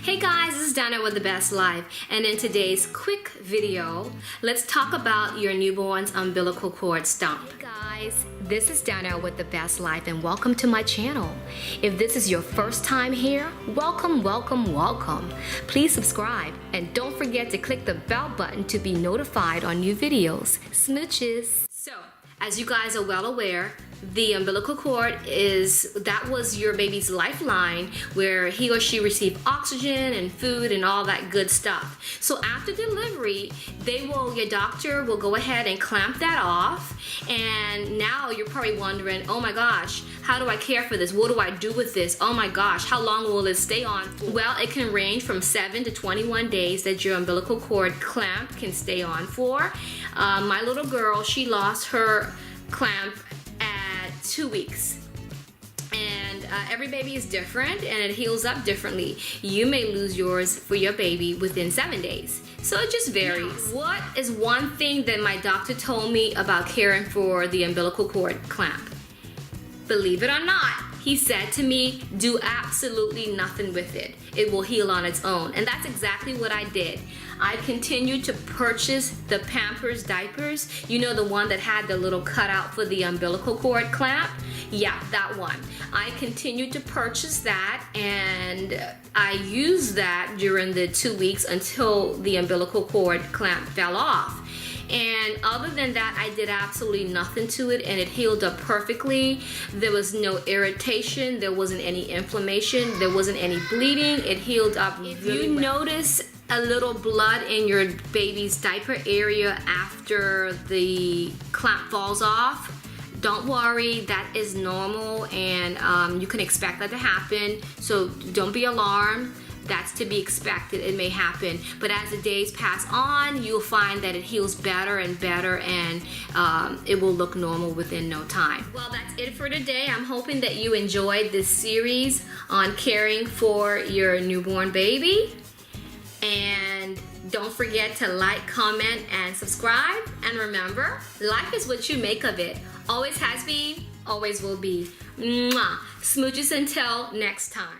Hey guys, this is Dana with The Best Life, and in today's quick video, let's talk about your newborn's umbilical cord stump. Hey guys, this is Dana with The Best Life, and welcome to my channel. If this is your first time here, welcome, welcome, welcome. Please subscribe, and don't forget to click the bell button to be notified on new videos. Smooches! So, as you guys are well aware, the umbilical cord was your baby's lifeline, where he or she received oxygen and food and all that good stuff. So after delivery, your doctor will go ahead and clamp that off. And now you're probably wondering, oh my gosh, how do I care for this? What do I do with this? Oh my gosh, how long will it stay on for? Well, it can range from 7 to 21 days that your umbilical cord clamp can stay on for. My little girl, she lost her clamp at 2 weeks. And every baby is different and it heals up differently. You may lose yours for your baby within 7 days. So it just varies. What is one thing that my doctor told me about caring for the umbilical cord clamp? Believe it or not, he said to me, do absolutely nothing with it. It will heal on its own. And that's exactly what I did. I continued to purchase the Pampers diapers. You know, the one that had the little cutout for the umbilical cord clamp? Yeah, that one. I continued to purchase that, and I used that during the 2 weeks until the umbilical cord clamp fell off. And other than that, I did absolutely nothing to it, and it healed up perfectly. There was no irritation, there wasn't any inflammation, there wasn't any bleeding. It healed up really well. If you notice a little blood in your baby's diaper area after the clamp falls off, don't worry, that is normal, and you can expect that to happen, so don't be alarmed. That's to be expected. It may happen, but as the days pass on, you'll find that it heals better and better, and it will look normal within no time. Well, that's it for today. I'm hoping that you enjoyed this series on caring for your newborn baby. And don't forget to like, comment, and subscribe. And remember, life is what you make of it. Always has been, always will be. Mwah. Smooches until next time.